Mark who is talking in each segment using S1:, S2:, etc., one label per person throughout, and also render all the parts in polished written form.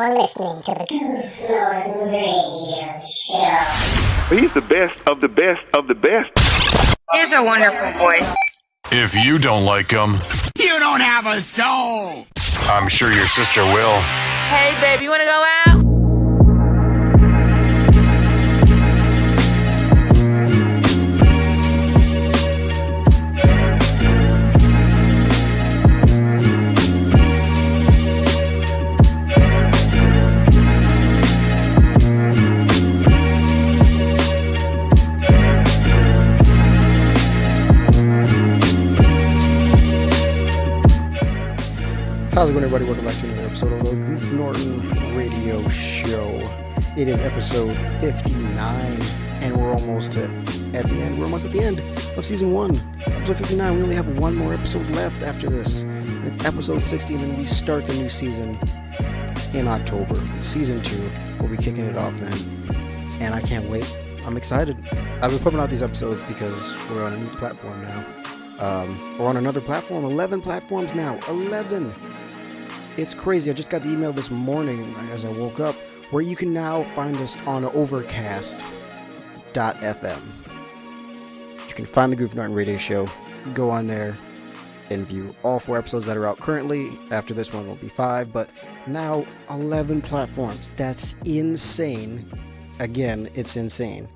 S1: You're listening to the Goof Norton Radio Show.
S2: He's the best of the best of the best.
S3: He has a wonderful voice.
S4: If you don't like him,
S5: you don't have a soul.
S4: I'm sure your sister will.
S3: Hey, babe, you want to go out?
S6: How's it going, everybody? Welcome back to another episode of the Goof Norton Radio Show. It is episode 59, and we're almost at the end. We're almost at the end of season 1. Episode 59, we only have one more episode left after this. It's episode 60, and then we start the new season in October. It's season 2. We'll be kicking it off then, and I can't wait. I'm excited. I've been putting out these episodes because we're on a new platform now. We're on another platform. 11 platforms now. 11! It's crazy. I just got the email this morning as I woke up where you can now find us on overcast.fm. You can find the Goof Norton Radio Show, go on there and view all 4 episodes that are out currently. After this one will be 5, but now 11 platforms. That's insane. Again, it's insane.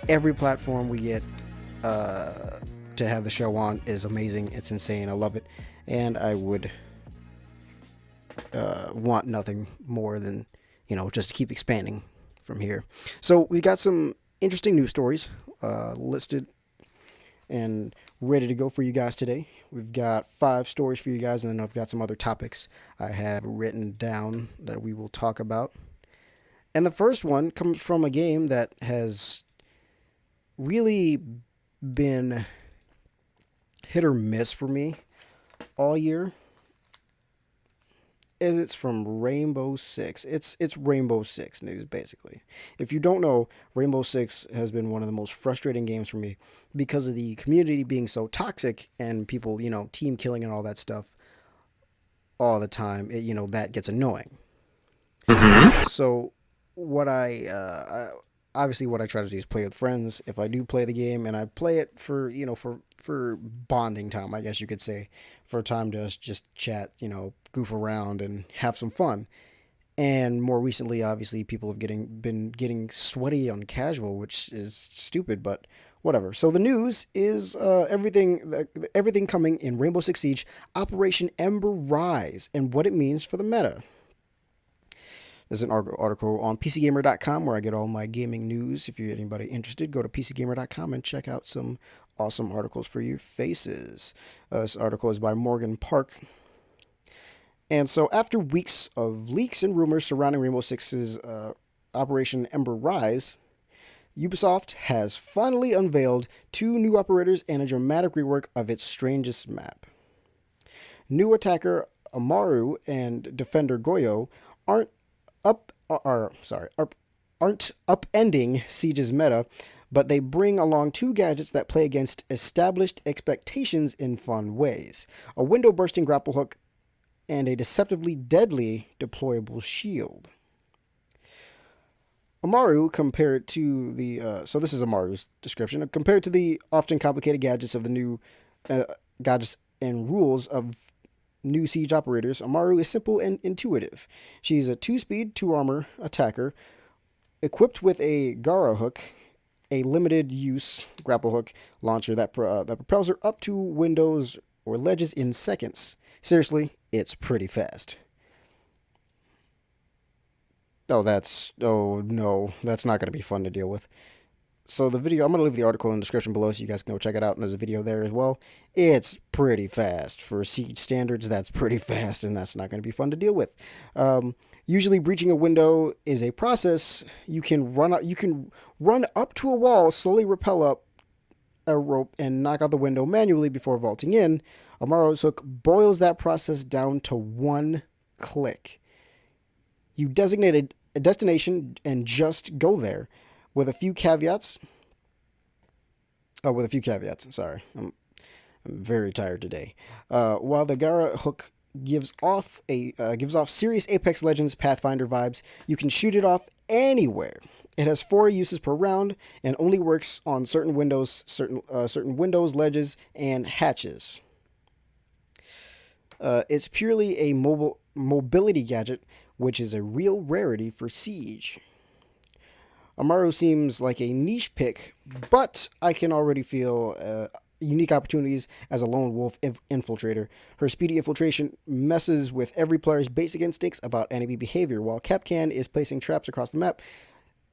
S6: Every platform we get to have the show on is amazing. It's insane. I love it. And I would want nothing more than, just to keep expanding from here. So we got some interesting news stories listed and ready to go for you guys today. We've got 5 stories for you guys, and then I've got some other topics I have written down that we will talk about. And the first one comes from a game that has really been hit or miss for me all year. And it's from Rainbow Six. It's Rainbow Six news, basically. If you don't know, Rainbow Six has been one of the most frustrating games for me because of the community being so toxic and people, team killing and all that stuff all the time. That gets annoying. Mm-hmm. So what obviously what I try to do is play with friends. If I do play the game, and I play it for bonding time, I guess you could say, for time to just chat, goof around and have some fun. And more recently, obviously, people have been getting sweaty on casual, which is stupid, but whatever. So the news is everything coming in Rainbow Six Siege, Operation Ember Rise, and what it means for the meta. There's an article on PCGamer.com where I get all my gaming news. If you're anybody interested, go to PCGamer.com and check out some awesome articles for your faces. This article is by Morgan Park. And so after weeks of leaks and rumors surrounding Rainbow Six's Operation Ember Rise, Ubisoft has finally unveiled 2 new operators and a dramatic rework of its strangest map. New attacker Amaru and defender Goyo aren't upending Siege's meta, but they bring along 2 gadgets that play against established expectations in fun ways. A window-bursting grapple hook and a deceptively deadly deployable shield. Amaru, compared to the... so this is Amaru's description. Compared to the often complicated gadgets of the new... gadgets and rules of new Siege operators, Amaru is simple and intuitive. She's a 2-speed, 2-armor attacker, equipped with a Gara hook, a limited-use grapple hook launcher that propels her up to windows or ledges in seconds. Seriously, it's pretty fast. Oh no, that's not going to be fun to deal with. So the video, I'm going to leave the article in the description below so you guys can go check it out, and there's a video there as well. It's pretty fast. For Siege standards, that's pretty fast, and that's not going to be fun to deal with. Usually breaching a window is a process. You can run up to a wall, slowly rappel up a rope, and knock out the window manually before vaulting in. Amaru's hook boils that process down to 1 click. You designate a destination and just go there. With a few caveats. Sorry. I'm very tired today. While the Gara hook gives off serious Apex Legends Pathfinder vibes. You can shoot it off anywhere. It has 4 uses per round and only works on certain windows, ledges, and hatches. It's purely a mobility gadget, which is a real rarity for Siege. Amaru seems like a niche pick, but I can already feel unique opportunities as a lone wolf infiltrator. Her speedy infiltration messes with every player's basic instincts about enemy behavior, while Kapkan is placing traps across the map.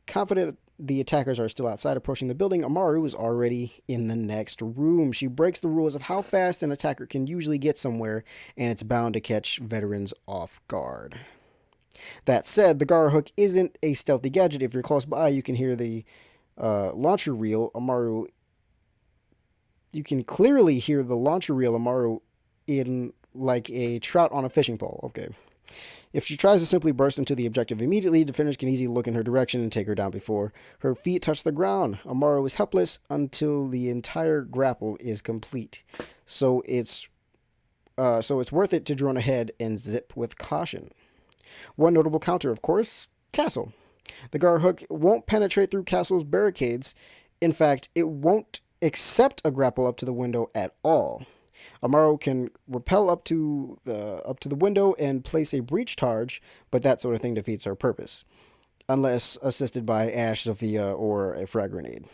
S6: Confident the attackers are still outside approaching the building, Amaru is already in the next room. She breaks the rules of how fast an attacker can usually get somewhere, and it's bound to catch veterans off guard. That said, the Gara Hook isn't a stealthy gadget. If you're close by, you can hear the launcher reel. You can clearly hear the launcher reel Amaru in like a trout on a fishing pole. Okay. If she tries to simply burst into the objective immediately, defenders can easily look in her direction and take her down before her feet touch the ground. Amaru is helpless until the entire grapple is complete. So it's worth it to drone ahead and zip with caution. One notable counter, of course, Castle. The Gara Hook won't penetrate through Castle's barricades. In fact, it won't accept a grapple up to the window at all. Amaru can rappel up to the window and place a breach charge, but that sort of thing defeats her purpose, unless assisted by Ash, Sophia, or a frag grenade.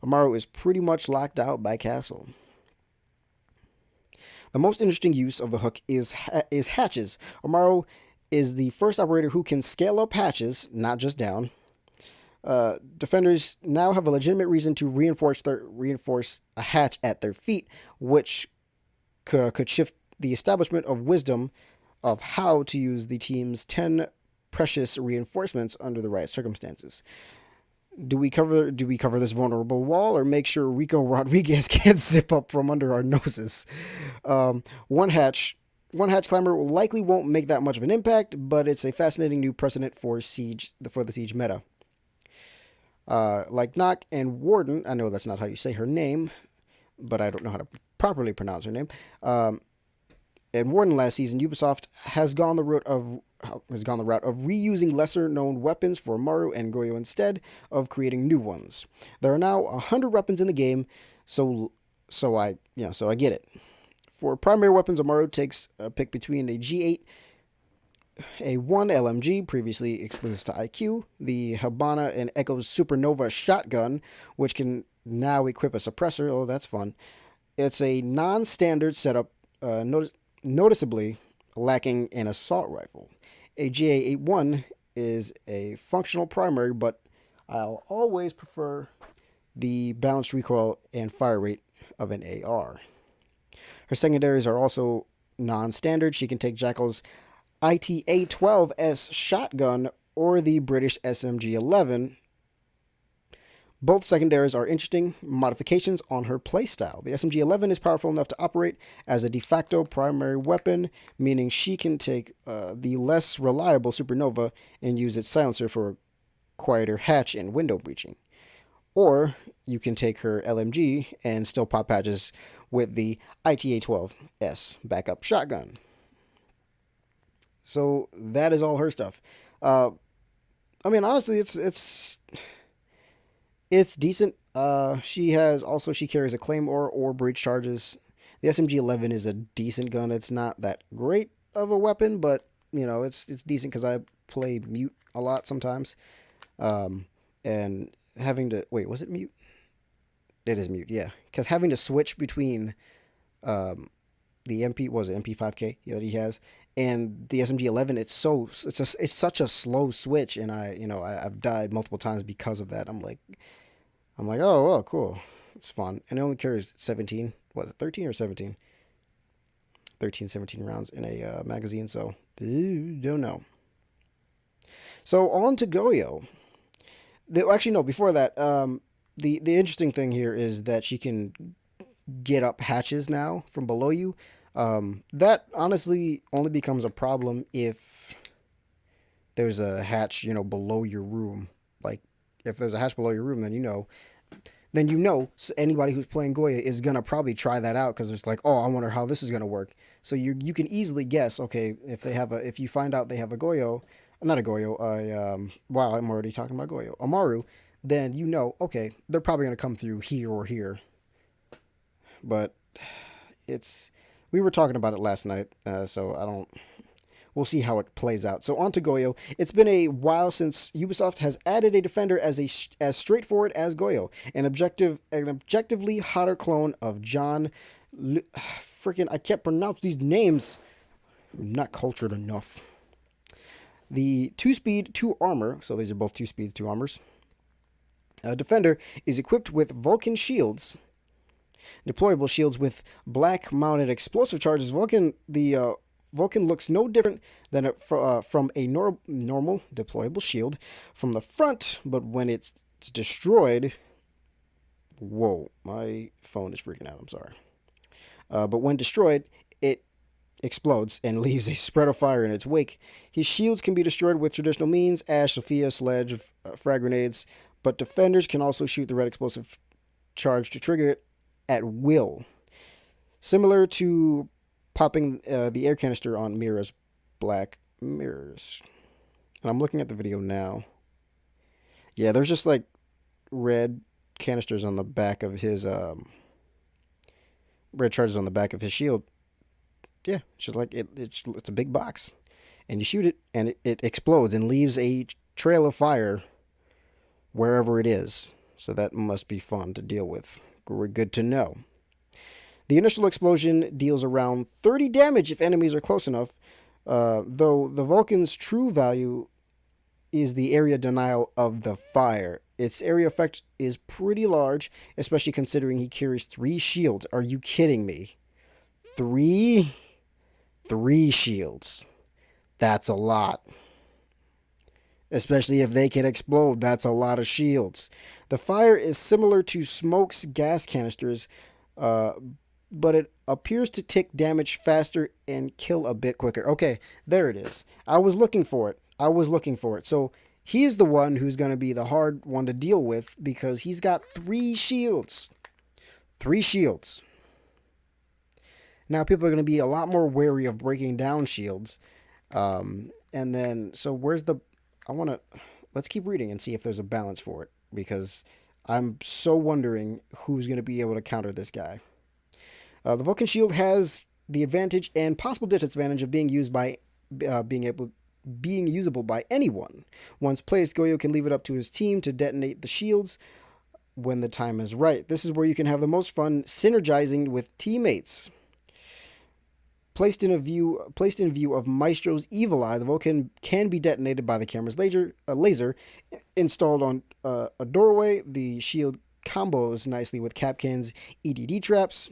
S6: Amaru is pretty much locked out by Castle. The most interesting use of the hook is hatches. Amaru is the first operator who can scale up hatches, not just down. Defenders now have a legitimate reason to reinforce a hatch at their feet, which could shift the establishment of wisdom of how to use the team's 10 precious reinforcements under the right circumstances. Do we cover this vulnerable wall, or make sure Rico Rodriguez can't zip up from under our noses? One hatch climber likely won't make that much of an impact, but it's a fascinating new precedent for the Siege meta. Like Nock and Warden, I know that's not how you say her name, but I don't know how to properly pronounce her name. And Warden last season, Ubisoft has gone the route of reusing lesser-known weapons for Amaru and Goyo instead of creating new ones. There are now 100 weapons in the game, so I get it. For primary weapons, Amaru takes a pick between a G8, a 1 LMG, previously exclusive to IQ, the Habana and Echo's Supernova shotgun, which can now equip a suppressor. Oh, that's fun. It's a non-standard setup, noticeably lacking an assault rifle. A GA81 is a functional primary, but I'll always prefer the balanced recoil and fire rate of an AR. Her secondaries are also non-standard. She can take Jackal's ITA-12S shotgun or the British SMG-11. Both secondaries are interesting modifications on her playstyle. The SMG-11 is powerful enough to operate as a de facto primary weapon, meaning she can take the less reliable Supernova and use its silencer for quieter hatch and window breaching. Or you can take her LMG and still pop patches with the ITA-12S backup shotgun. So that is all her stuff. I mean, honestly, it's decent. She carries a claymore or breach charges. The SMG-11 is a decent gun. It's not that great of a weapon, but it's decent because I play mute a lot sometimes. And having to was it mute? It is mute, yeah. Because having to switch between the MP5K that he has and the SMG-11, it's such a slow switch, and I've died multiple times because of that. I'm like, oh, well, cool. It's fun. And it only carries 17, 13 or 17? 13, 17 rounds in a magazine, so don't know. So on to Goyo. Actually, no, before that, the interesting thing here is that she can get up hatches now from below you. That honestly only becomes a problem if there's a hatch, below your room. Like, if there's a hatch below your room, then then you know anybody who's playing Goya is gonna probably try that out because it's like, oh, I wonder how this is gonna work. So you can easily guess, okay, if you find out they have a Goyo, not a Goyo, wow, I'm already talking about Goyo, Amaru, then you know, okay, they're probably gonna come through here or here. But we were talking about it last night, so I don't. We'll see how it plays out. So on to Goyo. It's been a while since Ubisoft has added a defender as straightforward as Goyo, an objectively hotter clone of John. Freaking, I can't pronounce these names. I'm not cultured enough. The 2-speed, 2 armor. So these are both 2 speeds, 2 armors. Defender is equipped with Vulcan shields. Deployable shields with black mounted explosive charges. Vulcan looks no different than from a normal deployable shield from the front, but when it's destroyed, whoa, my phone is freaking out. I'm sorry. But when destroyed, it explodes and leaves a spread of fire in its wake. His shields can be destroyed with traditional means: Ash, Sophia, Sledge, frag grenades. But defenders can also shoot the red explosive charge to trigger it at will, similar to popping the air canister on Mira's black mirrors. And I'm looking at the video now. Yeah, there's just like red canisters on the back of his red charges on the back of his shield. Yeah, it's just like it's a big box, and you shoot it and it explodes and leaves a trail of fire wherever it is. So that must be fun to deal with. Good to know. The initial explosion deals around 30 damage if enemies are close enough, though the Vulcan's true value is the area denial of the fire. Its area effect is pretty large, especially considering he carries 3 shields. Are you kidding me? 3 shields. That's a lot. Especially if they can explode, that's a lot of shields. The fire is similar to Smoke's gas canisters, but it appears to tick damage faster and kill a bit quicker. Okay, there it is. I was looking for it. So he's the one who's going to be the hard one to deal with because he's got 3 shields. 3 shields. Now people are going to be a lot more wary of breaking down shields. And then, so where's the... let's keep reading and see if there's a balance for it, because I'm so wondering who's going to be able to counter this guy. The Vulcan shield has the advantage and possible disadvantage of being used by being usable by anyone. Once placed, Goyo can leave it up to his team to detonate the shields when the time is right. This is where you can have the most fun synergizing with teammates. Placed in view of Maestro's evil eye, the Vulcan can be detonated by the camera's laser installed on a doorway. The shield combos nicely with Capkin's EDD traps.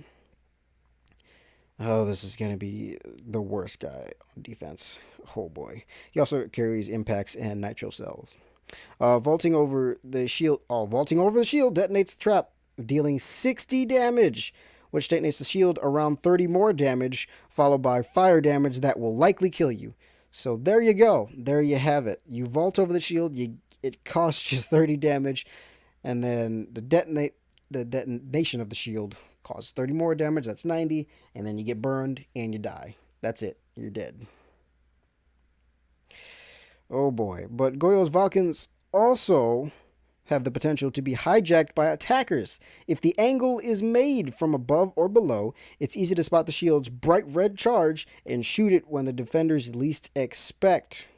S6: Oh, this is going to be the worst guy on defense. Oh boy. He also carries impacts and nitro cells. Vaulting over the shield detonates the trap, dealing 60 damage, which detonates the shield around 30 more damage, followed by fire damage that will likely kill you. So there you go. There you have it. You vault over the shield, it costs you 30 damage, and then the detonation of the shield causes 30 more damage, that's 90, and then you get burned and you die. That's it. You're dead. Oh boy. But Goyo's Vulcans also have the potential to be hijacked by attackers. If the angle is made from above or below, it's easy to spot the shield's bright red charge and shoot it when the defenders least expect.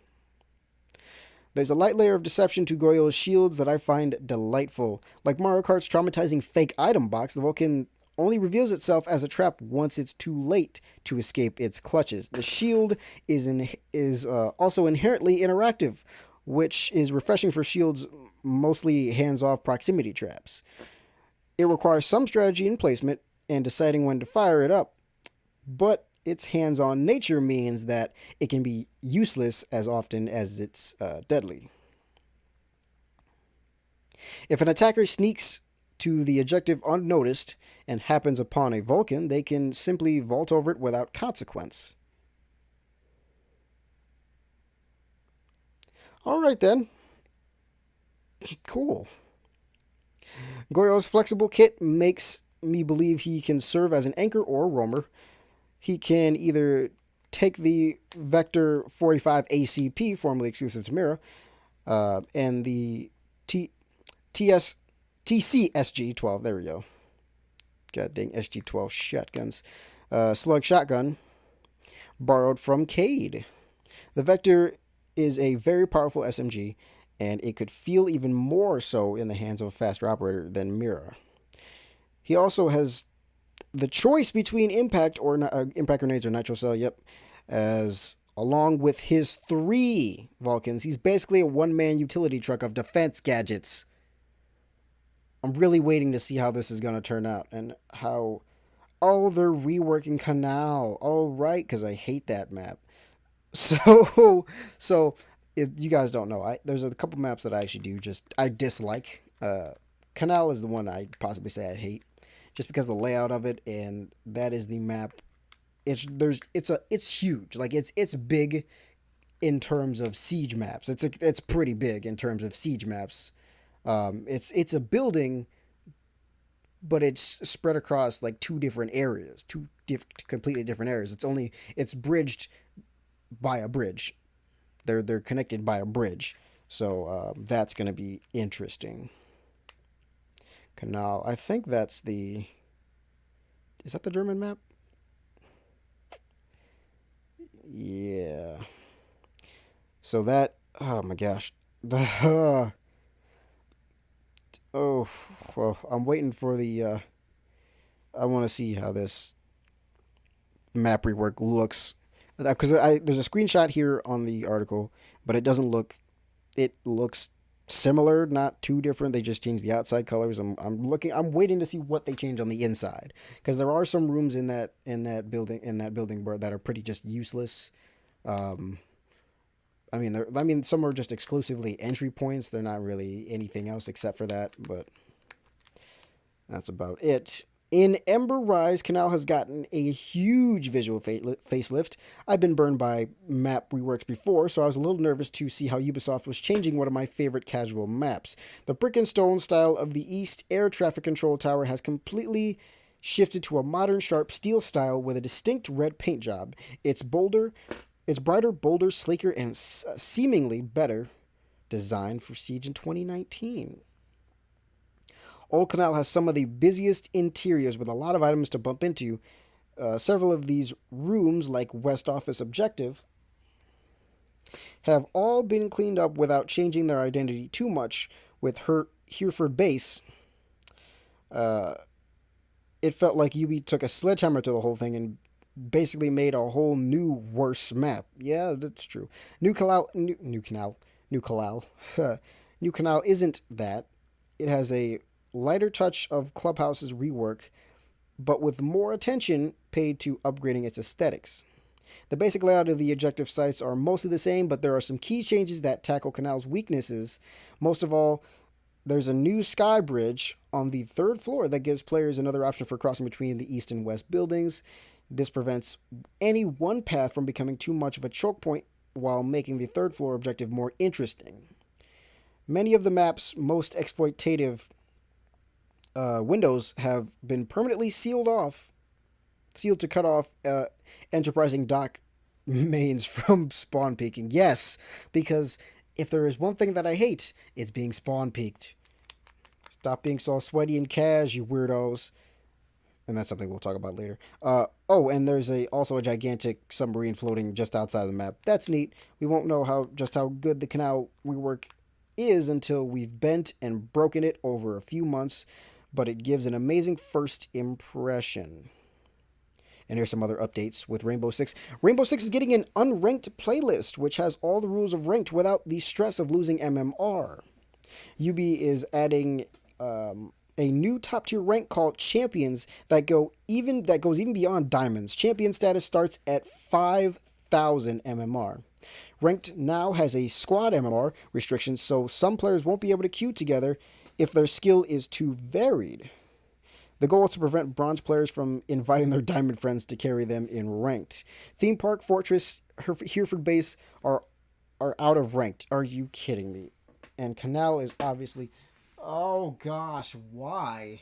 S6: There's a light layer of deception to Goyo's shields that I find delightful. Like Mario Kart's traumatizing fake item box, the Vulcan only reveals itself as a trap once it's too late to escape its clutches. The shield is also inherently interactive, which is refreshing for shields mostly hands-off proximity traps. It requires some strategy and placement and deciding when to fire it up, but its hands-on nature means that it can be useless as often as it's deadly. If an attacker sneaks to the objective unnoticed and happens upon a Vulcan, they can simply vault over it without consequence. Alright then. Cool. Goyo's flexible kit makes me believe he can serve as an anchor or a roamer. He can either take the Vector 45 ACP, formerly exclusive to Mira, and the TCSG-12, there we go. God dang, SG-12 shotguns. Slug shotgun, borrowed from Cade. The Vector is a very powerful SMG, and it could feel even more so in the hands of a faster operator than Mira. He also has the choice between impact grenades or nitro cell. Yep, as along with his 3 Vulcans, he's basically a one-man utility truck of defense gadgets. I'm really waiting to see how this is going to turn out and how. Oh, they're reworking Canal. Oh, right, because I hate that map. So if you guys don't know, there's a couple maps that I actually I dislike. Canal is the one I possibly say I hate, just because of the layout of it, and that is the map. It's huge. Like it's big in terms of siege maps. It's pretty big in terms of siege maps. It's a building, but it's spread across like 2 different areas, completely different areas. It's bridged by a bridge. They're connected by a bridge, so that's gonna be interesting. Canal. I think that's the. Is that the German map? Yeah. So that. Oh my gosh. The. Oh, well, I'm waiting for the. I want to see how this map rework looks, because there's a screenshot here on the article, but it doesn't look. It looks similar, not too different. They just changed the outside colors. I'm waiting to see what they change on the inside, because there are some rooms in that building that are pretty just useless. I mean, some are just exclusively entry points. They're not really anything else except for that, but that's about it. In Ember Rise, Canal has gotten a huge visual facelift. I've been burned by map reworks before, so I was a little nervous to see how Ubisoft was changing one of my favorite casual maps. The brick and stone style of the East Air Traffic Control Tower has completely shifted to a modern, sharp steel style with a distinct red paint job. It's brighter, bolder, sleeker, and seemingly better designed for Siege in 2019. Old Canal has some of the busiest interiors with a lot of items to bump into. Several of these rooms, like West Office Objective, have all been cleaned up without changing their identity too much. With Hereford Base, it felt like Ubi took a sledgehammer to the whole thing and basically made a whole new, worse map. Yeah, that's true. New Canal isn't that. It has a lighter touch of Clubhouse's rework, but with more attention paid to upgrading its aesthetics. The basic layout of the objective sites are mostly the same, but there are some key changes that tackle Canal's weaknesses. Most of all, there's a new sky bridge on the 3rd floor that gives players another option for crossing between the east and west buildings. This prevents any one path from becoming too much of a choke point while making the 3rd floor objective more interesting. Many of the map's most exploitative windows have been permanently sealed to cut off enterprising dock mains from spawn peeking. Yes, because if there is one thing that I hate, it's being spawn peeked. Stop being so sweaty and cash, you weirdos. And that's something we'll talk about later. And there's also a gigantic submarine floating just outside of the map. That's neat. We won't know how good the Canal rework is until we've bent and broken it over a few months, but it gives an amazing first impression. And here's some other updates with Rainbow Six. Rainbow Six is getting an unranked playlist, which has all the rules of ranked without the stress of losing MMR. Ubi is adding a new top tier rank called Champions that goes even beyond Diamonds. Champion status starts at 5,000 MMR. Ranked now has a squad MMR restriction, so some players won't be able to queue together if their skill is too varied. The goal is to prevent bronze players from inviting their diamond friends to carry them in ranked. Theme Park, Fortress, Hereford Base are out of ranked. Are you kidding me? And Canal is obviously... Oh gosh, why?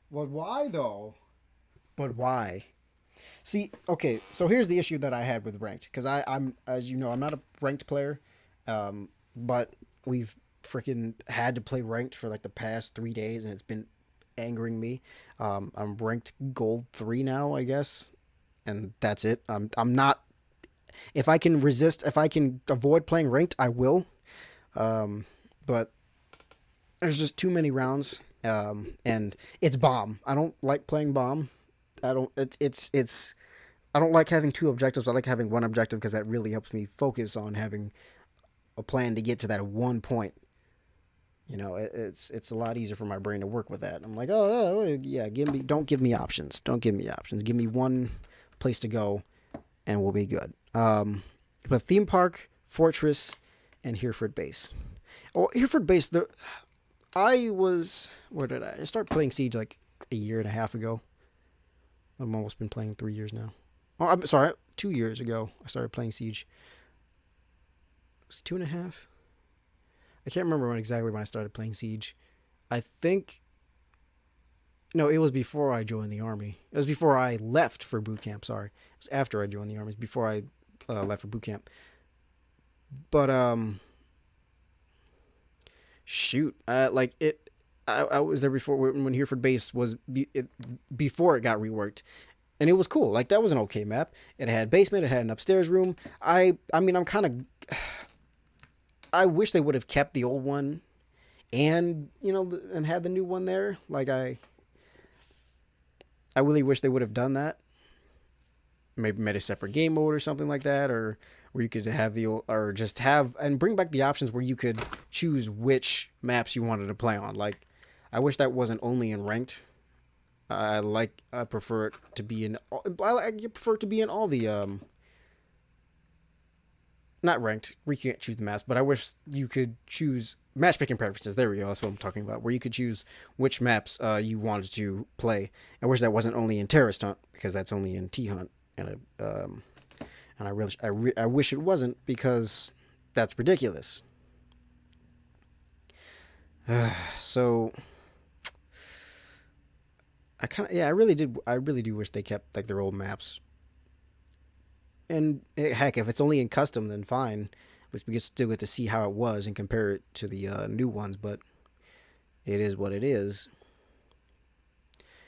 S6: But why though? But why? See, okay, so here's the issue that I had with ranked, because I'm, as you know, I'm not a ranked player, but we've freaking had to play ranked for like the past 3 days, and it's been angering me. I'm ranked gold 3 now, I guess, and that's it. I'm not. If I can resist, if I can avoid playing ranked, I will. But there's just too many rounds, and it's bomb. I don't like playing bomb. I don't. It's. I don't like having two objectives. I like having one objective because that really helps me focus on having a plan to get to that one point. You know, it's a lot easier for my brain to work with that. I'm like, yeah, don't give me options. Don't give me options. Give me one place to go, and we'll be good. But theme park, fortress, and Hereford base. Oh, Hereford base. Where did I start playing Siege like a year and a half ago? I've almost been playing 3 years now. Oh, I'm sorry, 2 years ago I started playing Siege. Was it 2.5? I can't remember exactly when I started playing Siege. I think, no, it was before I joined the army. It was before I left for boot camp. Sorry, it was after I joined the army. It was before I left for boot camp. But shoot, like it. I was there before when Hereford base was before it got reworked, and it was cool. Like that was an okay map. It had basement. It had an upstairs room. I mean, I'm kind of. I wish they would have kept the old one, and and had the new one there. Like I really wish they would have done that. Maybe made a separate game mode or something like that, or where you could have or just have and bring back the options where you could choose which maps you wanted to play on. Like, I wish that wasn't only in ranked. I prefer it to be in. I prefer it to be in all the not ranked, where you can't choose the maps, but I wish you could choose matchmaking preferences. There we go. That's what I'm talking about. Where you could choose which maps you wanted to play. I wish that wasn't only in Terrorist Hunt, because that's only in T Hunt, and I wish it wasn't, because that's ridiculous. So I really do wish they kept like their old maps. And heck, if it's only in custom, then fine. At least we still get to see how it was and compare it to the new ones. But it is what it is.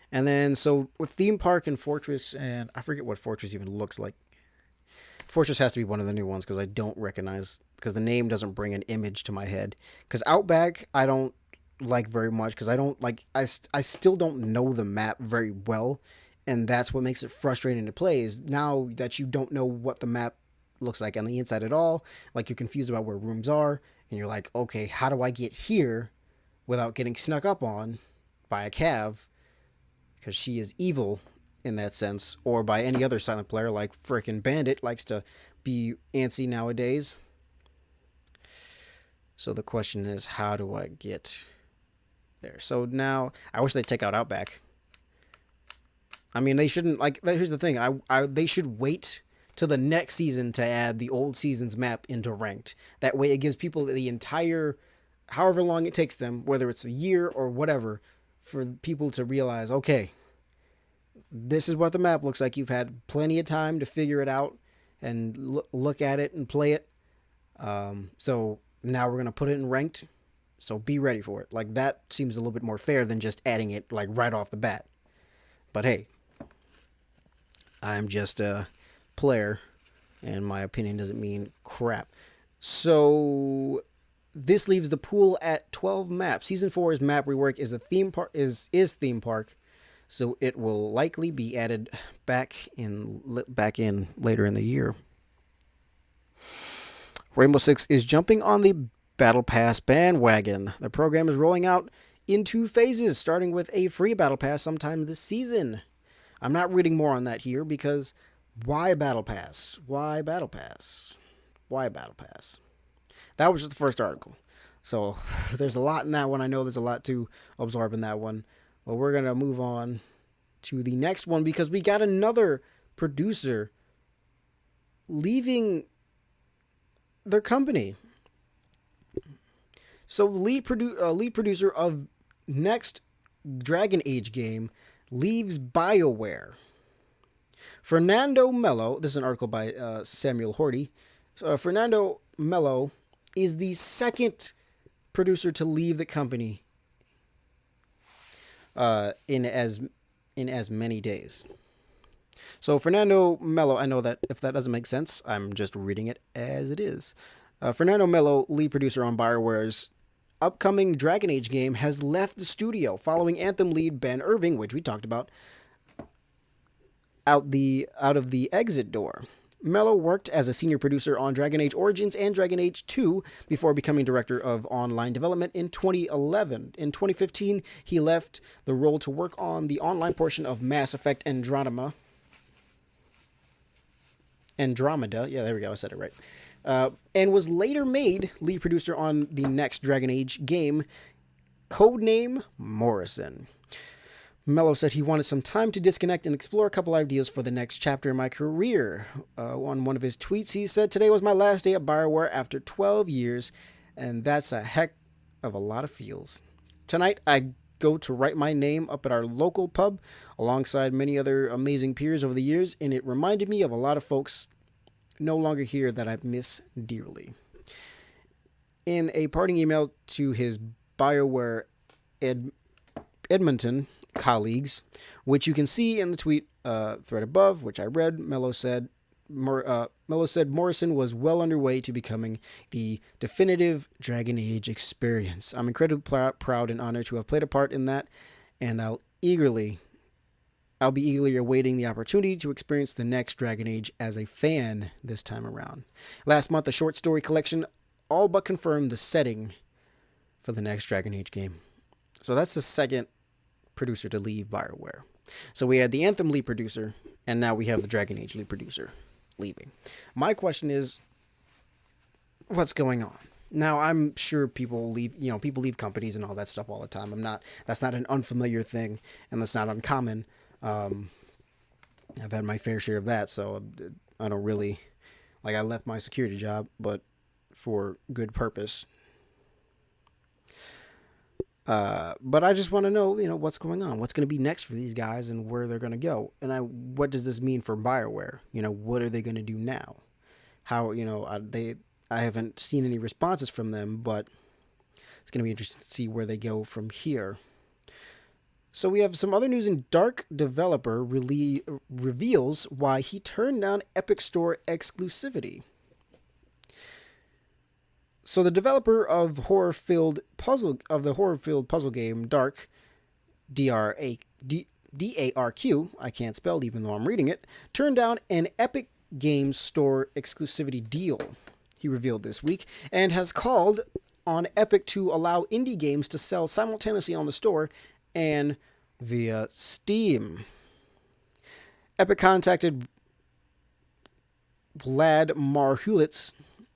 S6: And then, so with theme park and fortress, and I forget what fortress even looks like. Fortress has to be one of the new ones, because I don't recognize, because the name doesn't bring an image to my head. Because Outback, I don't like very much, because I don't like, I still don't know the map very well. And that's what makes it frustrating to play, is now that you don't know what the map looks like on the inside at all. Like, you're confused about where rooms are, and you're like, okay, how do I get here without getting snuck up on by a Cav, because she is evil in that sense, or by any other silent player like frickin' Bandit likes to be antsy nowadays. So the question is, how do I get there? So now, I wish they'd take out Outback. I mean, they shouldn't, like, here's the thing, they should wait till the next season to add the old season's map into ranked. That way it gives people the entire, however long it takes them, whether it's a year or whatever, for people to realize, okay, this is what the map looks like. You've had plenty of time to figure it out and look at it and play it. So now we're going to put it in ranked. So be ready for it. Like, that seems a little bit more fair than just adding it, like, right off the bat. But hey, I'm just a player, and my opinion doesn't mean crap. So this leaves the pool at 12 maps. Season 4's map rework is a theme park is theme park, so it will likely be added back in later in the year. Rainbow Six is jumping on the Battle Pass bandwagon. The program is rolling out in 2 phases, starting with a free Battle Pass sometime this season. I'm not reading more on that here, because why Battle Pass? Why Battle Pass? Why Battle Pass? That was just the first article. So there's a lot in that one. I know there's a lot to absorb in that one. But we're going to move on to the next one, because we got another producer leaving their company. So the lead producer of next Dragon Age game leaves BioWare. Fernando Mello, this is an article by Samuel Horty. Fernando Mello is the second producer to leave the company in as many days. So Fernando Mello, I know that if that doesn't make sense, I'm just reading it as it is. Fernando Mello, lead producer on BioWare's upcoming Dragon Age game, has left the studio following Anthem lead Ben Irving, which we talked about, out of the exit door. Mello worked as a senior producer on Dragon Age Origins and Dragon Age 2 before becoming director of online development in 2011. In 2015, he left the role to work on the online portion of Mass Effect Andromeda. Yeah, there we go, I said it right. And was later made lead producer on the next Dragon Age game, codename Morrison. Mello said he wanted some time to disconnect and explore a couple ideas for the next chapter in my career. On one of his tweets, he said, "Today was my last day at BioWare after 12 years, and that's a heck of a lot of feels. Tonight, I go to write my name up at our local pub alongside many other amazing peers over the years, and it reminded me of a lot of folks no longer here that I miss dearly." In a parting email to his BioWare Edmonton colleagues, which you can see in the tweet thread above, which I read, Mello said Morrison was well underway to becoming the definitive Dragon Age experience. I'm incredibly proud and honored to have played a part in that, and I'll be eagerly awaiting the opportunity to experience the next Dragon Age as a fan this time around. Last month, a short story collection all but confirmed the setting for the next Dragon Age game. So that's the second producer to leave BioWare. So we had the Anthem lead producer, and now we have the Dragon Age lead producer leaving. My question is, what's going on? Now, I'm sure people leave companies and all that stuff all the time. That's not an unfamiliar thing, and that's not uncommon. I've had my fair share of that, so I don't really, I left my security job, but for good purpose. But I just want to know, what's going on, what's going to be next for these guys and where they're going to go. And what does this mean for BioWare? What are they going to do now? How, I haven't seen any responses from them, but it's going to be interesting to see where they go from here. So we have some other news in Dark Developer reveals why he turned down Epic Store exclusivity. So the developer of the horror-filled puzzle game Dark, D-A-R-Q, I can't spell even though I'm reading it, turned down an Epic Games Store exclusivity deal, he revealed this week, and has called on Epic to allow indie games to sell simultaneously on the store and via Steam. Epic contacted Vlad Marhulitz,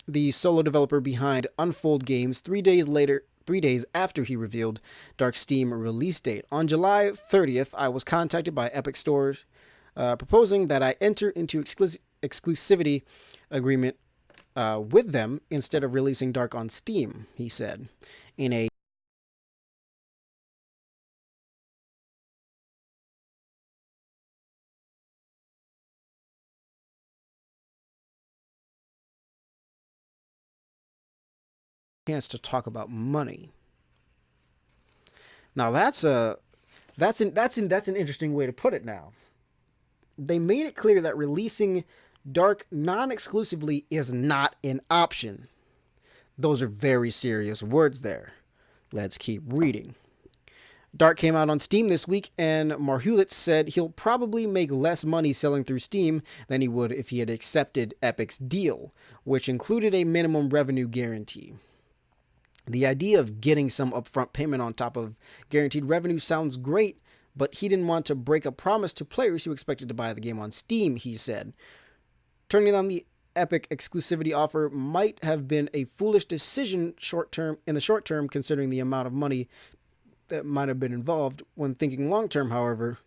S6: the solo developer behind Unfold Games, 3 days after he revealed Dark's Steam release date. On July 30th, I was contacted by Epic Stores proposing that I enter into exclusivity agreement with them instead of releasing Dark on Steam, he said. In a chance to talk about money. Now that's an interesting way to put it. Now they made it clear that releasing Dark non-exclusively is not an option. Those are very serious words there. Let's keep reading. Dark came out on Steam this week, and Marhulitz said he'll probably make less money selling through Steam than he would if he had accepted Epic's deal, which included a minimum revenue guarantee. The idea of getting some upfront payment on top of guaranteed revenue sounds great, but he didn't want to break a promise to players who expected to buy the game on Steam, he said. Turning down the Epic exclusivity offer might have been a foolish decision in the short term, considering the amount of money that might have been involved. When thinking long term, however,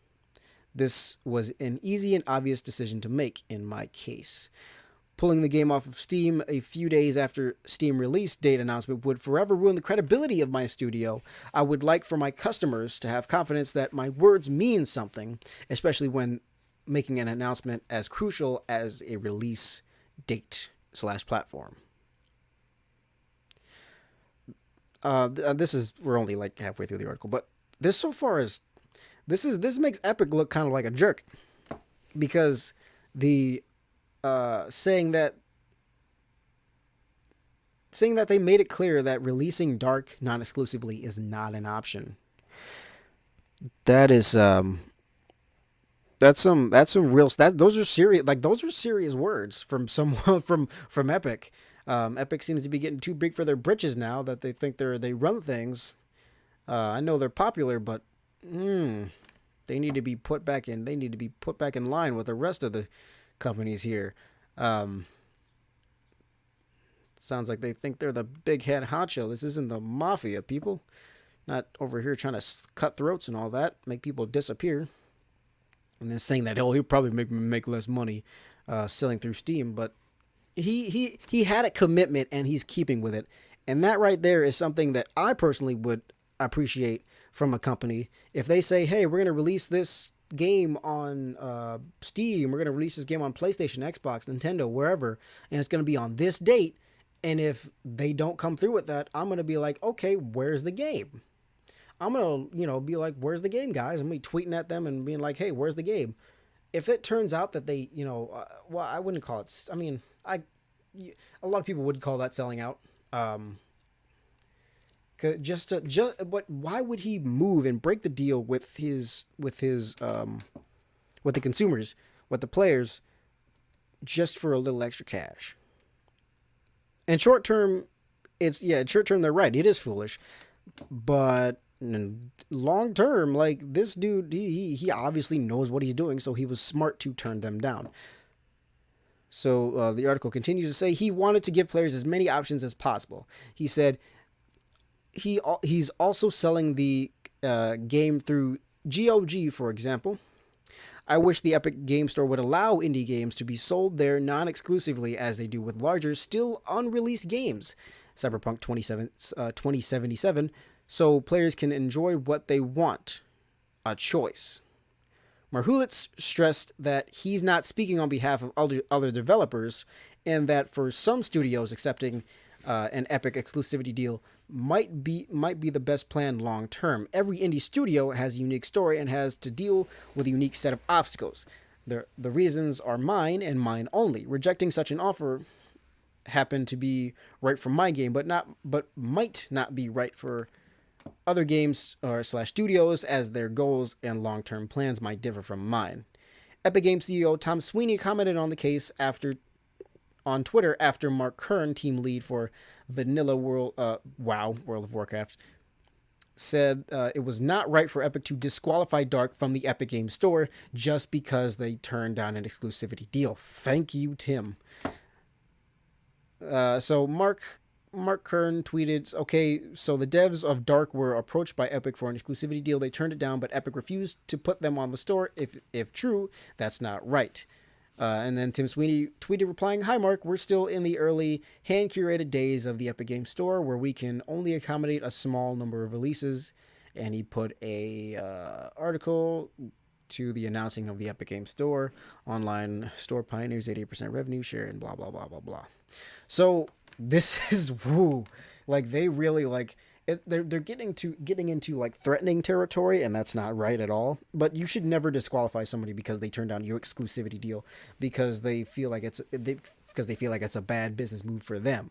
S6: this was an easy and obvious decision to make in my case. Pulling the game off of Steam a few days after Steam release date announcement would forever ruin the credibility of my studio. I would like for my customers to have confidence that my words mean something, especially when making an announcement as crucial as a release date / platform. We're only like halfway through the article, but this so far is this makes Epic look kind of like a jerk, because the saying that they made it clear that releasing Dark non-exclusively is not an option. That is that's some real those are serious words from someone from Epic. Epic seems to be getting too big for their britches now, that they think they run things. I know they're popular, but they need to be put back in. They need to be put back in line with the rest of the companies here. Sounds like they think they're the big head honcho. This isn't the mafia, people. Not over here trying to cut throats and all that, make people disappear. And then saying that, he'll probably make less money selling through Steam, but he had a commitment and he's keeping with it. And that right there is something that I personally would appreciate from a company. If they say, hey, we're going to release this game on Steam, we're going to release this game on PlayStation, Xbox, Nintendo, wherever, and it's going to be on this date. And if they don't come through with that, I'm going to be like, okay, where's the game? I'm going to, be like, where's the game, guys? I'm going to be tweeting at them and being like, hey, where's the game? If it turns out that they, well, I wouldn't call it, a lot of people would call that selling out. But why would he move and break the deal with the consumers, with the players, just for a little extra cash? And short term, they're right. It is foolish, but long term, like, this dude, he obviously knows what he's doing, so he was smart to turn them down. So the article continues to say he wanted to give players as many options as possible. He said he's also selling the game through GOG, for example. I wish the Epic Game Store would allow indie games to be sold there non-exclusively as they do with larger, still unreleased games, Cyberpunk 2077, so players can enjoy what they want, a choice. Marhulitz stressed that he's not speaking on behalf of other developers, and that for some studios, accepting an Epic exclusivity deal might be the best plan long term. Every indie studio has a unique story and has to deal with a unique set of obstacles. The reasons are mine and mine only. Rejecting such an offer happened to be right for my game, but might not be right for other games or / studios, as their goals and long-term plans might differ from mine. Epic Games CEO Tom Sweeney commented on the case on Twitter after Mark Kern, team lead for Vanilla World of Warcraft, said it was not right for Epic to disqualify Dark from the Epic Games Store just because they turned down an exclusivity deal. Thank you, Tim. So Mark Kern tweeted, okay, so the devs of Dark were approached by Epic for an exclusivity deal. They turned it down, but Epic refused to put them on the store. If true, that's not right. And then Tim Sweeney tweeted replying, hi Mark, we're still in the early hand-curated days of the Epic Games Store where we can only accommodate a small number of releases. And he put a article to the announcing of the Epic Games Store. Online store pioneers 88% revenue share and blah, blah, blah, blah, blah. So this is like they really like it, they're getting into like threatening territory, and that's not right at all. But you should never disqualify somebody because they turned down your exclusivity deal because they feel like it's a bad business move for them.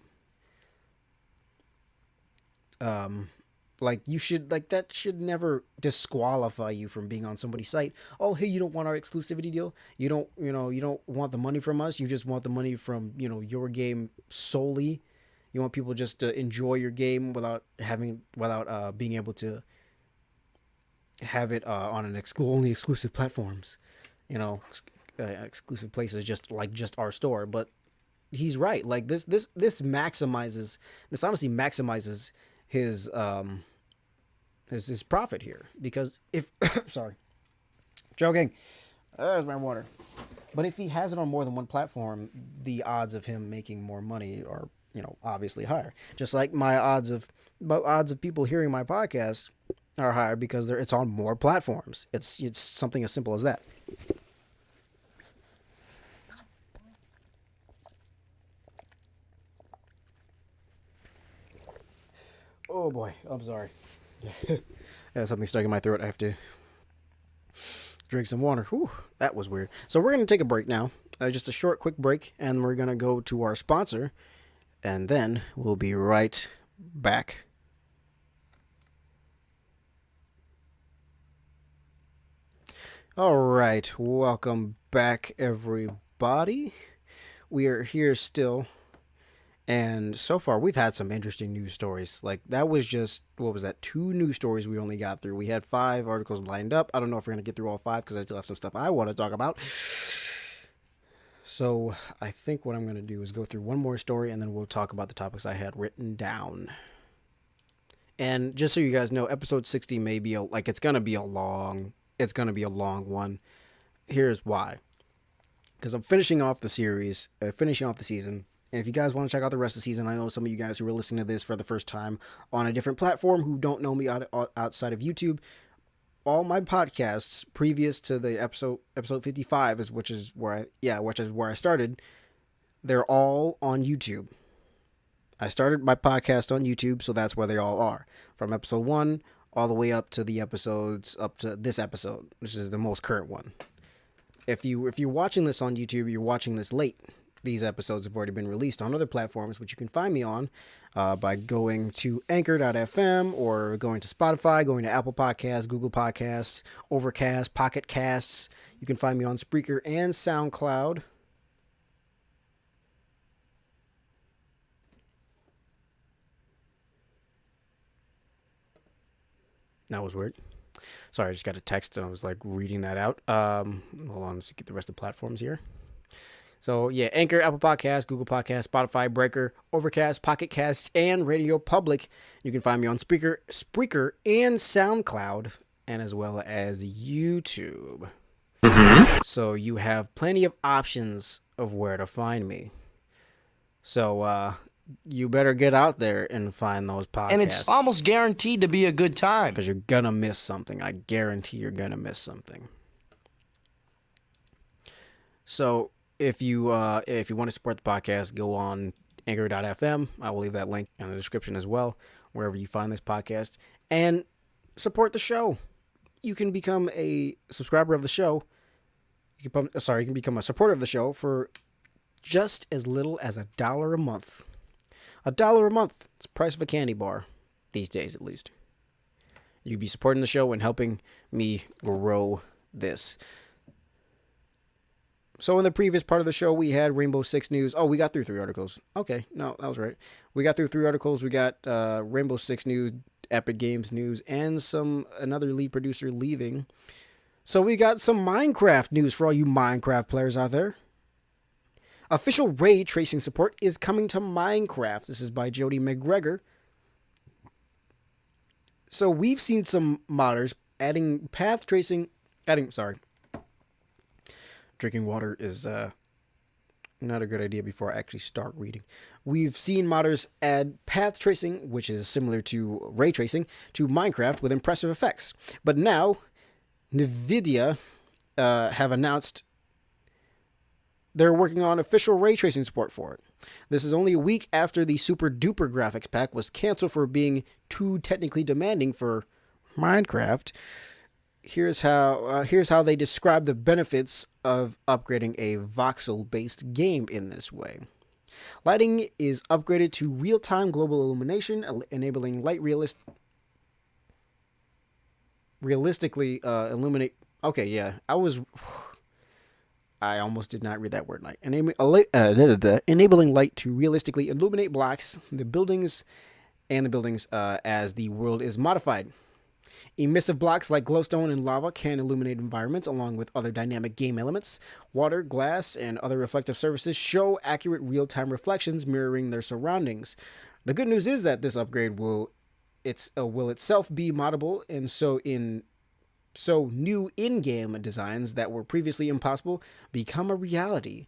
S6: Like that should never disqualify you from being on somebody's site. Oh, hey, you don't want our exclusivity deal? You don't want the money from us. You just want the money from, your game solely. You want people just to enjoy your game without being able to have it on only exclusive platforms, exclusive places just our store. But he's right. Like this honestly maximizes his profit here, because if sorry, joking, there's my water. But if he has it on more than one platform, the odds of him making more money are, obviously higher. Just like my odds of people hearing my podcast are higher because it's on more platforms. It's something as simple as that. Oh boy, I'm sorry. I have something stuck in my throat. I have to drink some water. Whew, that was weird. So we're going to take a break now. Just a short, quick break, and we're going to go to our sponsor, and then we'll be right back. All right, welcome back, everybody. We are here still, and so far we've had some interesting news stories. Like, that was just, what was that, 2 news stories we only got through. We had 5 articles lined up. I don't know if we're going to get through all 5 because I still have some stuff I want to talk about. So I think what I'm going to do is go through one more story, and then we'll talk about the topics I had written down. And just so you guys know, episode 60 may be it's going to be a long one. Here's why. Because I'm finishing off the series, finishing off the season. And if you guys want to check out the rest of the season, I know some of you guys who are listening to this for the first time on a different platform who don't know me outside of YouTube, all my podcasts previous to the episode 55 which is where I started. They're all on YouTube. I started my podcast on YouTube, so that's where they all are. From episode 1 all the way up to the episodes up to this episode, which is the most current one. If you're watching this on YouTube, you're watching this late. These episodes have already been released on other platforms, which you can find me on by going to anchor.fm or going to Spotify, going to Apple Podcasts, Google Podcasts, Overcast, Pocket Casts. You can find me on Spreaker and SoundCloud. That was weird. Sorry, I just got a text and I was reading that out. Hold on, let's get the rest of the platforms here. So yeah, Anchor, Apple Podcasts, Google Podcasts, Spotify, Breaker, Overcast, Pocket Casts, and Radio Public. You can find me on Spreaker, and SoundCloud, and as well as YouTube. Mm-hmm. So you have plenty of options of where to find me. So you better get out there and find those podcasts.
S7: And it's almost guaranteed to be a good time.
S6: Because you're gonna miss something. I guarantee you're gonna miss something. So if you want to support the podcast, go on anchor.fm. I will leave that link in the description as well, wherever you find this podcast, and support the show. You can become a subscriber of the show. You can become a supporter of the show for just as little as $1 a month. $1 a month. It's the price of a candy bar these days, at least. You'd be supporting the show and helping me grow this. So in the previous part of the show, we had Rainbow Six news. Oh, we got through 3 articles. Okay, no, that was right. We got through 3 articles. We got Rainbow Six news, Epic Games news, and another lead producer leaving. So we got some Minecraft news for all you Minecraft players out there. Official ray tracing support is coming to Minecraft. This is by Jody McGregor. So we've seen some modders adding path tracing. Drinking water is not a good idea before I actually start reading. We've seen modders add path tracing, which is similar to ray tracing, to Minecraft with impressive effects. But now, NVIDIA have announced they're working on official ray tracing support for it. This is only a week after the Super Duper graphics pack was canceled for being too technically demanding for Minecraft. Here's how they describe the benefits of upgrading a voxel-based game in this way. Lighting is upgraded to real-time global illumination, enabling light realistically illuminate. Okay, yeah, I almost did not read that word. Light, enabling light to realistically illuminate blocks, the buildings as the world is modified. Emissive blocks like glowstone and lava can illuminate environments along with other dynamic game elements. Water, glass, and other reflective surfaces show accurate real-time reflections mirroring their surroundings. The good news is that this upgrade will itself be moddable, and so in So new in-game designs that were previously impossible become a reality.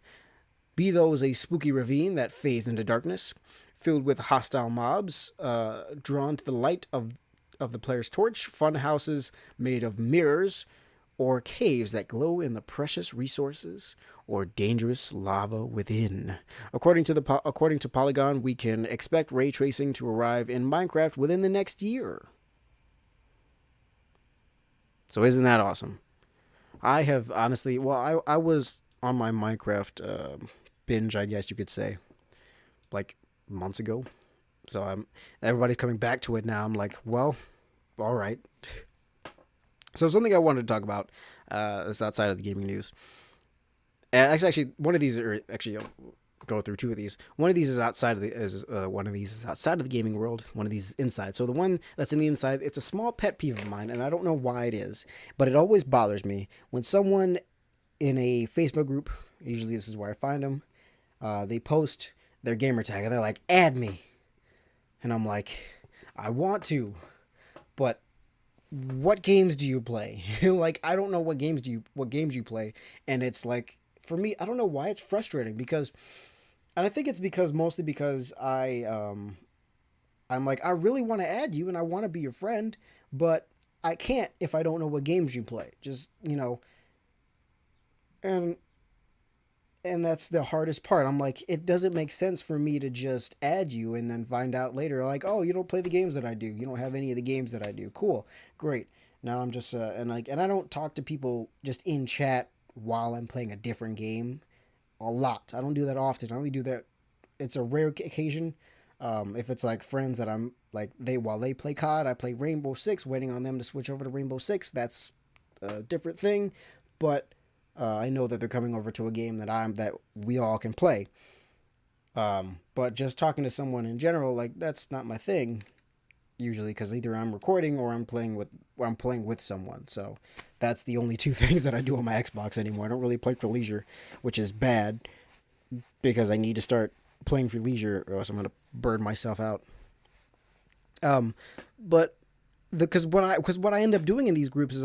S6: Be those a spooky ravine that fades into darkness, filled with hostile mobs, drawn to the light of the player's torch, fun houses made of mirrors, or caves that glow in the precious resources, or dangerous lava within. According to Polygon, we can expect ray tracing to arrive in Minecraft within the next year. So isn't that awesome? I have honestly, well, I was on my Minecraft binge, I guess you could say, like months ago. So everybody's coming back to it now. I'm like, well, all right. So something I wanted to talk about is outside of the gaming news. Actually, one of these are actually I'll go through two of these. One of these is outside of the gaming world. One of these is inside. So the one that's in the inside, it's a small pet peeve of mine, and I don't know why it is, but it always bothers me when someone in a Facebook group, usually this is where I find them, they post their gamer tag and they're like, "Add me," and I'm like, I want to, but what games do you play? Like, I don't know what games you play, and it's like, for me, I don't know why it's frustrating, because, and I think it's mostly because I'm like, I really want to add you and I want to be your friend, but I can't if I don't know what games you play. Just, and that's the hardest part. I'm like, it doesn't make sense for me to just add you and then find out later, like, oh, you don't play the games that I do. You don't have any of the games that I do. Cool, great. Now I'm just and I don't talk to people just in chat while I'm playing a different game a lot. I don't do that often. I only do that. It's a rare occasion. If it's like friends that I'm like, while they play COD, I play Rainbow Six, waiting on them to switch over to Rainbow Six. That's a different thing, but I know that they're coming over to a game that we all can play. But just talking to someone in general, like, that's not my thing usually, because either I'm recording or I'm playing with someone. So that's the only two things that I do on my Xbox anymore. I don't really play for leisure, which is bad, because I need to start playing for leisure or else I'm gonna burn myself out. But because what I end up doing in these groups is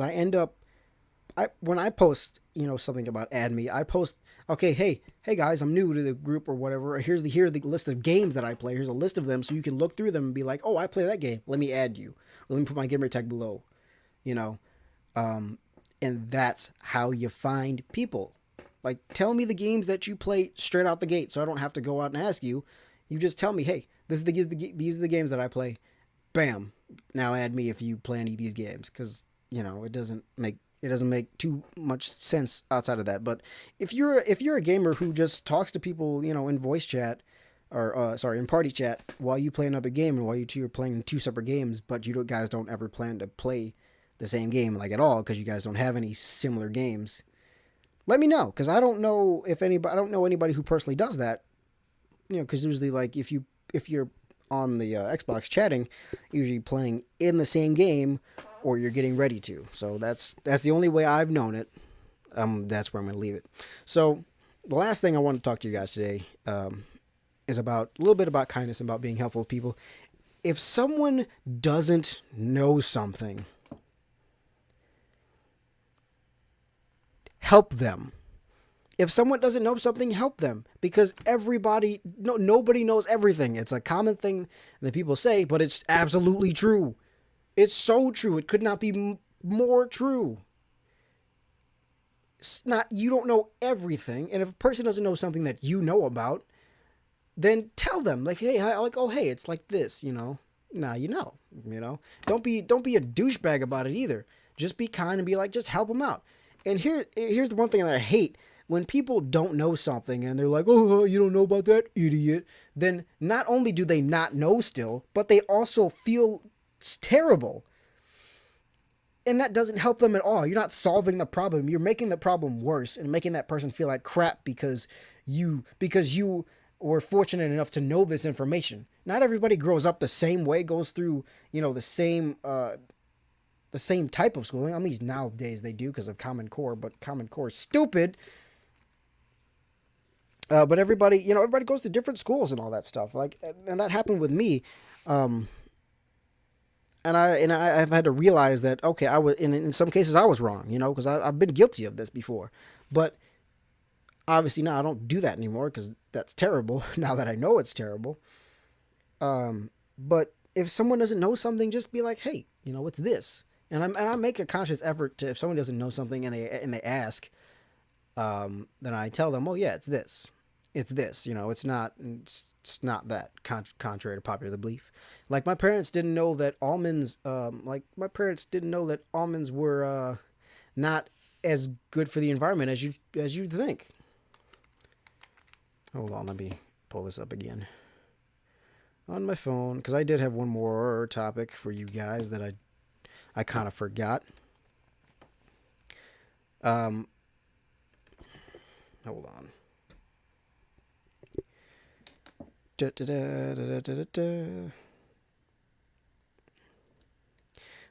S6: when I post, something about add me, I post, okay, hey guys, I'm new to the group or whatever. Here's the list of games that I play. Here's a list of them, so you can look through them and be like, oh, I play that game. Let me add you. Let me put my gamer tag below. And that's how you find people. Like, tell me the games that you play straight out the gate, so I don't have to go out and ask you. You just tell me, hey, these are the games that I play. Bam. Now add me if you play any of these games, because it doesn't make too much sense outside of that. But if you're a gamer who just talks to people, in voice chat, or in party chat, while you play another game, and while you two are playing two separate games, but guys don't ever plan to play the same game, like, at all, because you guys don't have any similar games, let me know, because I don't know anybody who personally does that. Because usually, like, if you're on the Xbox chatting, usually playing in the same game, or you're getting ready to. So that's the only way I've known it. That's where I'm going to leave it. So the last thing I want to talk to you guys today is about a little bit about kindness and about being helpful to people. If someone doesn't know something, help them. If someone doesn't know something, help them, because nobody knows everything. It's a common thing that people say, but it's absolutely true. It's so true. It could not be more true. You don't know everything, and if a person doesn't know something that you know about, then tell them, like, hey, hey, it's like this, Now Don't be a douchebag about it either. Just be kind and be like, just help them out. And here's the one thing that I hate. When people don't know something and they're like, oh, you don't know about that, idiot, then not only do they not know still, but they also feel terrible. And that doesn't help them at all. You're not solving the problem. You're making the problem worse and making that person feel like crap because you were fortunate enough to know this information. Not everybody grows up the same way, goes through, the same type of schooling. At least nowadays they do because of Common Core, but Common Core is stupid. But everybody goes to different schools and all that stuff. Like, and that happened with me. I've had to realize that, okay, I was in some cases I was wrong, because I've been guilty of this before, but obviously now I don't do that anymore because that's terrible. Now that I know it's terrible, but if someone doesn't know something, just be like, hey, what's this? And I make a conscious effort to, if someone doesn't know something and they ask, then I tell them, oh yeah, it's this. It's this, it's not that, contrary to popular belief. Like my parents didn't know that almonds were not as good for the environment as you'd think. Hold on, let me pull this up again on my phone, because I did have one more topic for you guys that I kind of forgot. Hold on.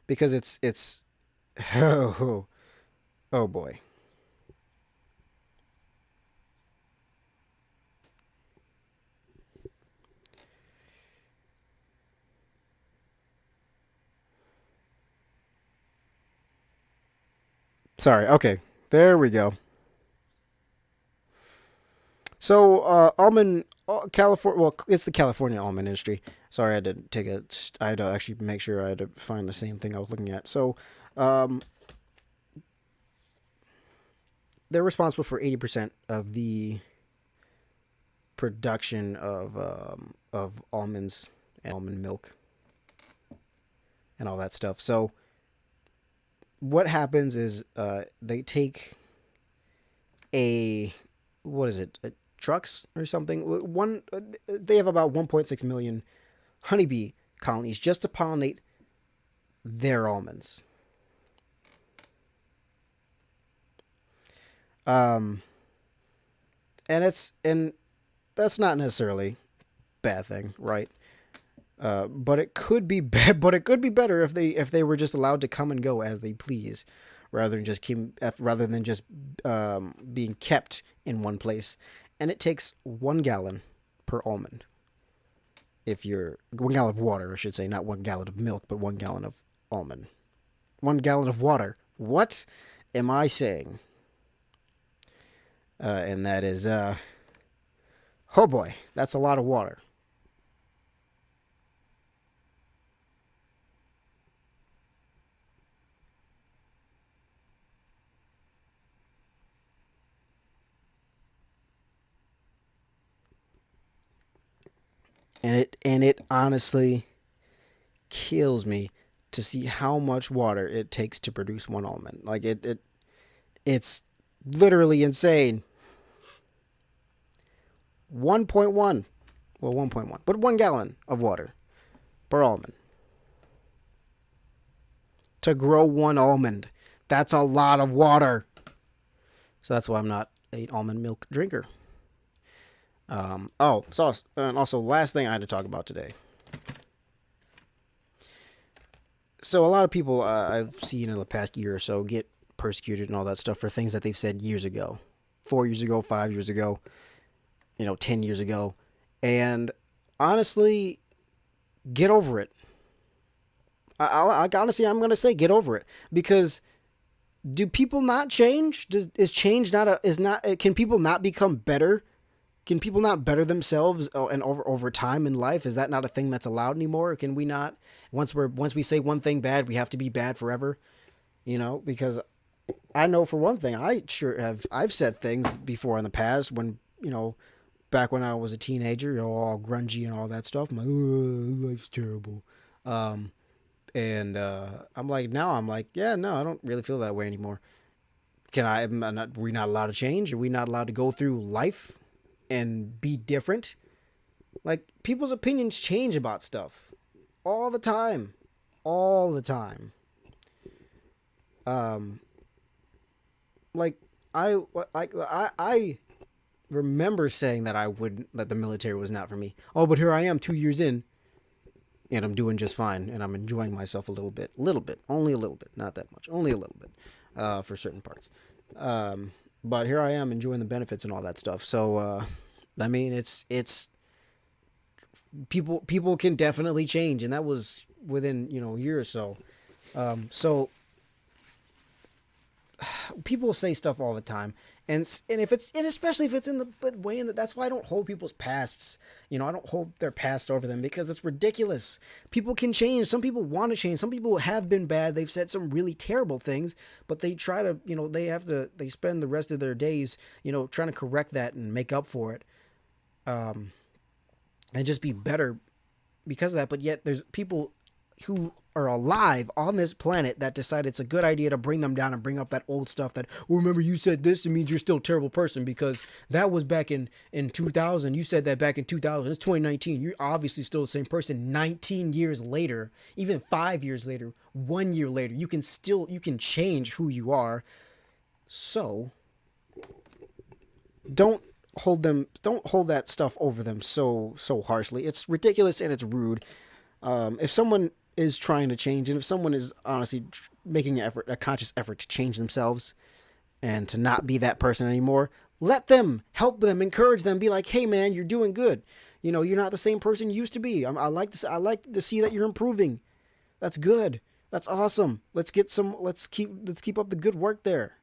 S6: Because it's oh boy. Sorry. Okay, there we go. So, California. Well, it's the California almond industry. Sorry, I had to actually make sure I had to find the same thing I was looking at. So, they're responsible for 80% of the production of almonds and almond milk and all that stuff. So, what happens is they take what is it? Trucks or something. They have about 1.6 million honeybee colonies just to pollinate their almonds. And that's not necessarily a bad thing, right? But it could be better if they were just allowed to come and go as they please, rather than just being kept in one place. And it takes 1 gallon per almond. 1 gallon of water, I should say, not 1 gallon of milk, but 1 gallon of almond. 1 gallon of water. What am I saying? And that is, oh boy, that's a lot of water. And it honestly kills me to see how much water it takes to produce 1 almond. Like it's literally insane. 1.1, well 1.1, but 1 gallon of water per almond to grow 1 almond. That's a lot of water. So that's why I'm not an almond milk drinker. And also last thing I had to talk about today. So a lot of people I've seen in the past year or so get persecuted and all that stuff for things that they've said years ago, 4 years ago, 5 years ago, 10 years ago. And honestly, get over it. Honestly, I'm going to say get over it, because do people not change? Is change can people not become better? Can people not better themselves and over time in life? Is that not a thing that's allowed anymore? Can we not, once we say one thing bad, we have to be bad forever? Because I know for one thing, I've said things before in the past when, back when I was a teenager, all grungy and all that stuff. I'm like, oh, life's terrible. I'm like, yeah, no, I don't really feel that way anymore. Are we not allowed to change? Are we not allowed to go through life and be different? Like, people's opinions change about stuff all the time. I remember saying that the military was not for me. Oh, but here I am 2 years in, and I'm doing just fine, and I'm enjoying myself a little bit, only a little bit, not that much, only a little bit, for certain parts. But here I am enjoying the benefits and all that stuff. So, it's people can definitely change, and that was within a year or so. So people say stuff all the time, and especially if it's in the way in that's why I don't hold people's pasts. I don't hold their past over them, because it's ridiculous. People can change. Some people want to change. Some people have been bad. They've said some really terrible things, but they try to, they spend the rest of their days, trying to correct that and make up for it, and just be better because of that. But yet there's people who are alive on this planet that decide it's a good idea to bring them down and bring up that old stuff that, remember you said this, it means you're still a terrible person because that was back in 2000. You said that back in 2000. It's 2019. You're obviously still the same person. 19 years later, even 5 years later, 1 year later, you can change who you are. So don't hold that stuff over them so harshly. It's ridiculous and it's rude. If someone is trying to change, and if someone is honestly making a conscious effort to change themselves and to not be that person anymore, let them, help them, encourage them, be like, hey man, you're doing good. You're not the same person you used to be. I like to see that you're improving. That's good. That's awesome. Let's keep up the good work there.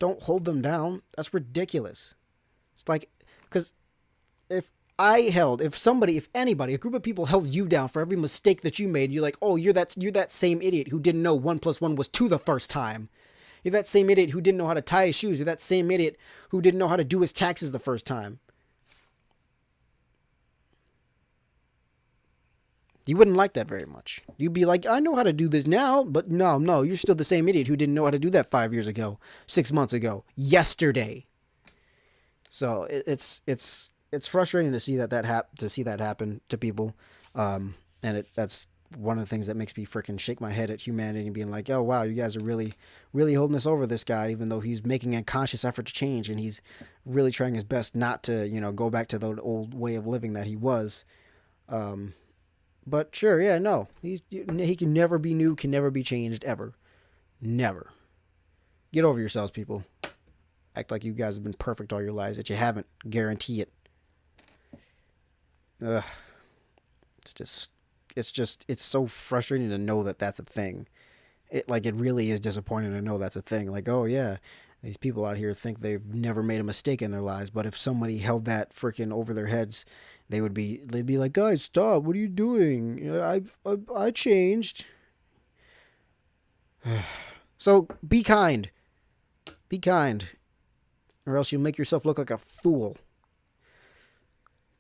S6: Don't hold them down. That's ridiculous. It's like, because if anybody, a group of people held you down for every mistake that you made, you're like, oh, you're that same idiot who didn't know 1 + 1 was 2 the first time. You're that same idiot who didn't know how to tie his shoes. You're that same idiot who didn't know how to do his taxes the first time. You wouldn't like that very much. You'd be like, I know how to do this now, but no, you're still the same idiot who didn't know how to do that 5 years ago, 6 months ago, yesterday. So it's frustrating to see that happen to people, and that's one of the things that makes me freaking shake my head at humanity and being like, oh wow, you guys are really holding this over this guy, even though he's making a conscious effort to change and he's really trying his best not to go back to the old way of living that he was. But sure, yeah, no, he can never be new, can never be changed ever, never. Get over yourselves, people. Act like you guys have been perfect all your lives, that you haven't. Guarantee it. Ugh. It's so frustrating to know that that's a thing. It really is disappointing to know that's a thing. Like, oh yeah, these people out here think they've never made a mistake in their lives, but if somebody held that freaking over their heads, they'd be like, guys, stop, what are you doing? I changed. So be kind, or else you'll make yourself look like a fool.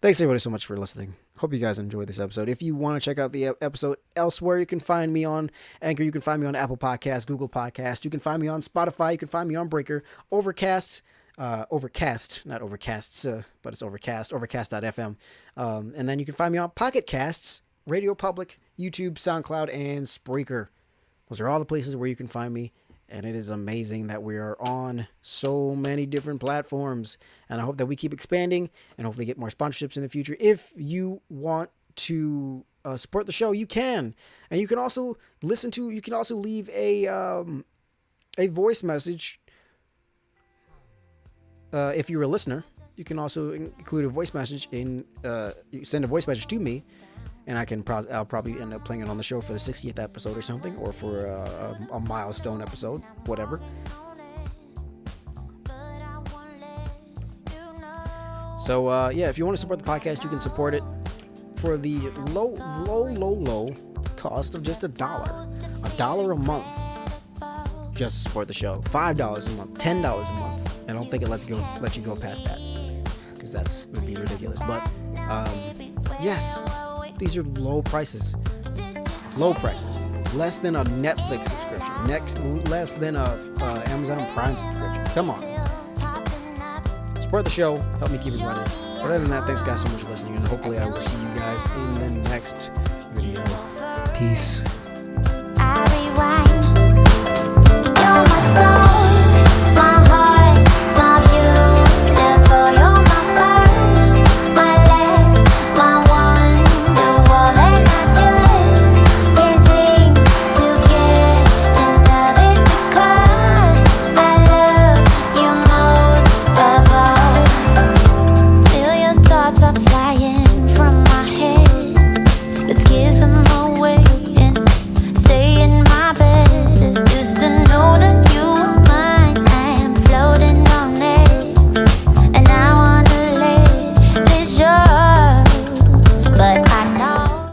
S6: Thanks everybody so much for listening. Hope you guys enjoyed this episode. If you want to check out the episode elsewhere, you can find me on Anchor. You can find me on Apple Podcasts, Google Podcasts. You can find me on Spotify. You can find me on Breaker, Overcast, not Overcasts, but it's Overcast, Overcast.fm. And then you can find me on Pocket Casts, Radio Public, YouTube, SoundCloud, and Spreaker. Those are all the places where you can find me. And it is amazing that we are on so many different platforms. And I hope that we keep expanding and hopefully get more sponsorships in the future. If you want to support the show, you can. And you can also leave a voice message. If you're a listener, you can also include a voice message you send a voice message to me. And I'll probably end up playing it on the show for the 60th episode or something, or for a milestone episode, whatever. So yeah, if you want to support the podcast, you can support it for the low cost of just $1 a month. Just to support the show. $5 a month, $10 a month. I don't think it let you go past that, because would be ridiculous. But yes. These are low prices. Less than a Netflix subscription. Less than a Amazon Prime subscription. Come on. Support the show. Help me keep it running. But other than that, thanks guys so much for listening. And hopefully I will see you guys in the next video. Peace.